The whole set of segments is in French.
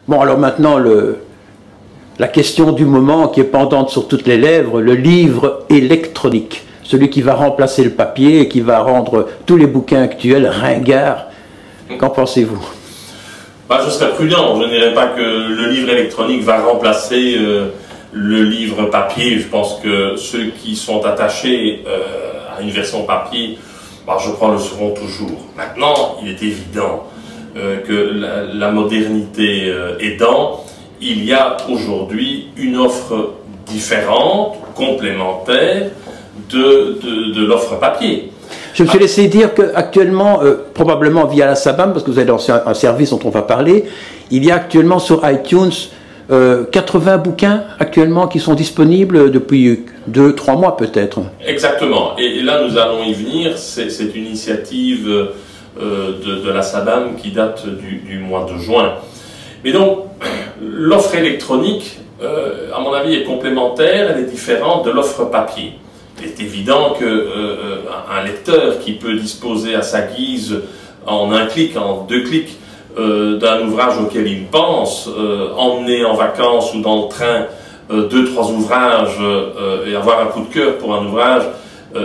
Bon, alors maintenant, la question du moment qui est pendante sur toutes les lèvres, le livre électronique. Celui qui va remplacer le papier et qui va rendre tous les bouquins actuels ringards. Qu'en pensez-vous? Bah, je serais prudent. Je ne dirais pas que le livre électronique va remplacer le livre papier. Je pense que ceux qui sont attachés à une version papier, bah, je crois, le seront toujours. Maintenant, il est évident que la modernité aidant, il y a aujourd'hui une offre différente, complémentaire de l'offre papier. Je me suis laissé dire qu'actuellement, probablement via la SABAM, parce que vous avez un service dont on va parler, il y a actuellement sur iTunes 80 bouquins actuellement qui sont disponibles depuis 2-3 mois peut-être. Exactement. Et là, nous allons y venir. C'est une initiative de la SABAM qui date du mois de juin. Mais donc, l'offre électronique, à mon avis, est complémentaire, elle est différente de l'offre papier. Il est évident qu'un lecteur qui peut disposer à sa guise, en un clic, en 2 clics, d'un ouvrage auquel il pense, emmener en vacances ou dans le train 2-3 ouvrages et avoir un coup de cœur pour un ouvrage,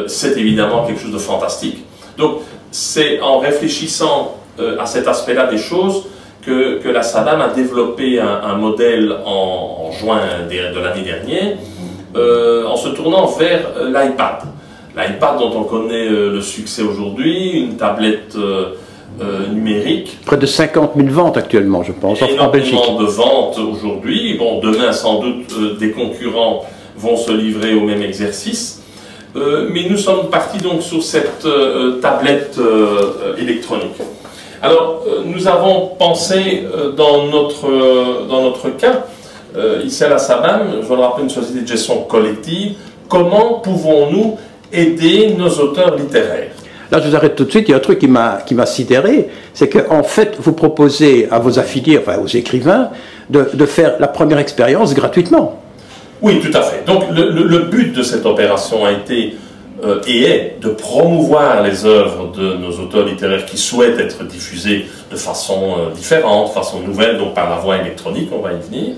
c'est évidemment quelque chose de fantastique. Donc, c'est en réfléchissant à cet aspect-là des choses que la SABAM a développé un modèle en juin de l'année dernière, en se tournant vers l'iPad. L'iPad dont on connaît le succès aujourd'hui, une tablette numérique. Près de 50 000 ventes actuellement, je pense, en Belgique. Énormément de ventes aujourd'hui. Bon, demain, sans doute, des concurrents vont se livrer au même exercice. Mais nous sommes partis donc sur cette tablette électronique. Alors, nous avons pensé dans notre cas, ici à la SABAM, je le rappelle, une société de gestion collective, comment pouvons-nous aider nos auteurs littéraires? Là, je vous arrête tout de suite, il y a un truc qui m'a sidéré, c'est qu'en fait, vous proposez à vos affiliés, enfin aux écrivains, de faire la première expérience gratuitement. Oui, tout à fait. Donc, le but de cette opération a été et est de promouvoir les œuvres de nos auteurs littéraires qui souhaitent être diffusées de façon différente, de façon nouvelle, donc par la voie électronique, on va y venir.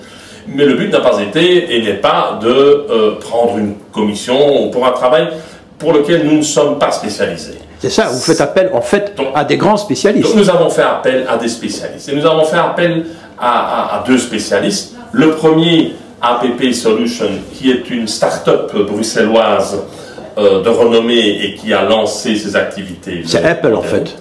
Mais le but n'a pas été et n'est pas de prendre une commission pour un travail pour lequel nous ne sommes pas spécialisés. C'est ça, vous faites appel en fait à des grands spécialistes. Donc nous avons fait appel à des spécialistes. Et nous avons fait appel à 2 spécialistes. Le premier, APP Solution, qui est une start-up bruxelloise de renommée et qui a lancé ses activités. C'est Apple en fait.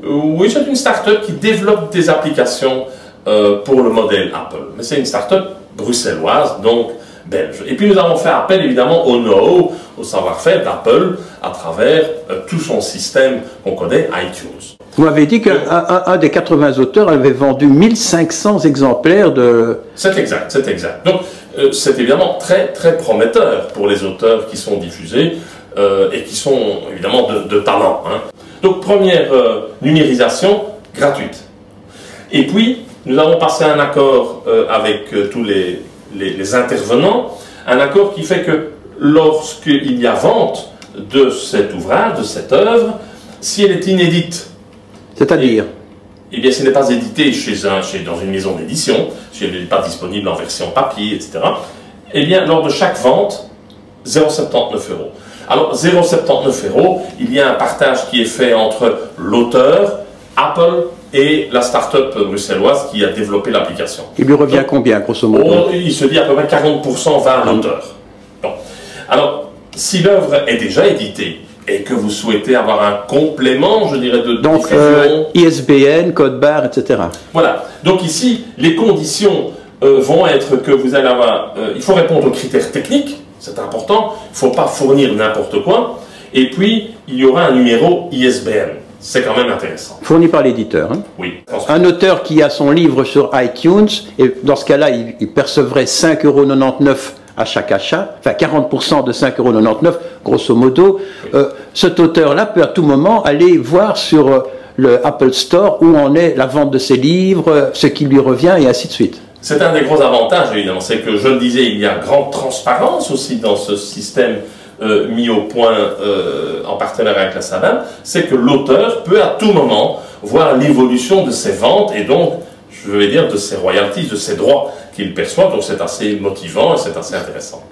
Oui, c'est une start-up qui développe des applications pour le modèle Apple. Mais c'est une start-up bruxelloise, donc belge. Et puis nous avons fait appel évidemment au know-how, au savoir-faire d'Apple à travers tout son système qu'on connaît, iTunes. Vous m'avez dit qu'un des 80 auteurs avait vendu 1500 exemplaires de... C'est exact, c'est exact. Donc c'est évidemment très très prometteur pour les auteurs qui sont diffusés et qui sont évidemment de talent. Hein. Donc première numérisation gratuite. Et puis nous avons passé un accord avec tous les intervenants, un accord qui fait que lorsqu'il y a vente de cet ouvrage, de cette œuvre, si elle est inédite, c'est-à-dire, eh bien, si elle n'est pas édité dans une maison d'édition, si elle n'est pas disponible en version papier, etc., eh bien, lors de chaque vente, 0,79 €. Alors, 0,79 €, il y a un partage qui est fait entre l'auteur, Apple et la start-up bruxelloise qui a développé l'application. Il lui revient combien, grosso modo? Il se dit à peu près 40% va à l'auteur. Bon. Alors, si l'œuvre est déjà éditée, et que vous souhaitez avoir un complément, je dirais, de donc, diffusion... ISBN, code barre, etc. Voilà. Donc ici, les conditions vont être que vous allez avoir... il faut répondre aux critères techniques, c'est important. Il ne faut pas fournir n'importe quoi. Et puis, il y aura un numéro ISBN. C'est quand même intéressant. Fourni par l'éditeur. Hein. Oui. Un auteur qui a son livre sur iTunes, et dans ce cas-là, il percevrait 5,99 € à chaque achat, enfin 40% de 5,99 €, grosso modo. Cet auteur-là peut à tout moment aller voir sur le Apple Store où en est la vente de ses livres, ce qui lui revient, et ainsi de suite. C'est un des gros avantages, évidemment. C'est que, je le disais, il y a grande transparence aussi dans ce système mis au point en partenariat avec la SABAM. C'est que l'auteur peut à tout moment voir l'évolution de ses ventes et donc, je vais dire, de ses royalties, de ses droits qu'il perçoit. Donc c'est assez motivant et c'est assez intéressant.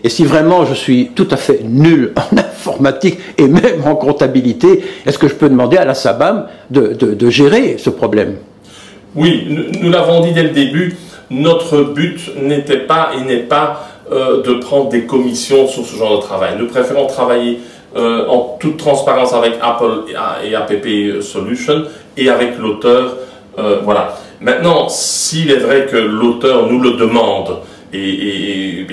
Et si vraiment je suis tout à fait nul en informatique et même en comptabilité, est-ce que je peux demander à la SABAM de gérer ce problème? Oui, nous l'avons dit dès le début, notre but n'était pas et n'est pas de prendre des commissions sur ce genre de travail. Nous préférons travailler en toute transparence avec Apple et APP Solutions et avec l'auteur. Voilà. Maintenant, s'il est vrai que l'auteur nous le demande, et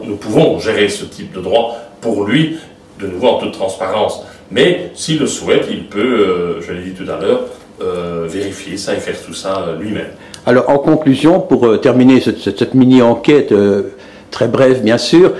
nous pouvons gérer ce type de droit pour lui, de nouveau en toute transparence. Mais s'il le souhaite, il peut, je l'ai dit tout à l'heure, vérifier ça et faire tout ça lui-même. Alors en conclusion, pour terminer cette mini-enquête, très brève bien sûr,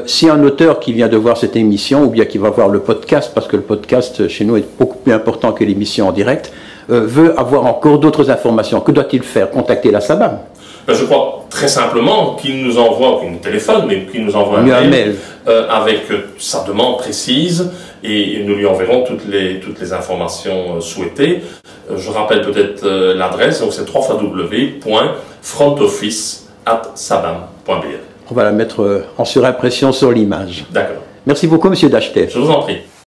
si un auteur qui vient de voir cette émission, ou bien qui va voir le podcast, parce que le podcast chez nous est beaucoup plus important que l'émission en direct, veut avoir encore d'autres informations, que doit-il faire? Contacter la SABAM? Je crois très simplement qu'il nous envoie, qu'il nous téléphone, mais qu'il nous envoie un mail avec sa demande précise et nous lui enverrons toutes les informations souhaitées. Je rappelle peut-être l'adresse, donc c'est www.frontoffice@sabam.be. On va la mettre en surimpression sur l'image. D'accord. Merci beaucoup, Monsieur Dachetet. Je vous en prie.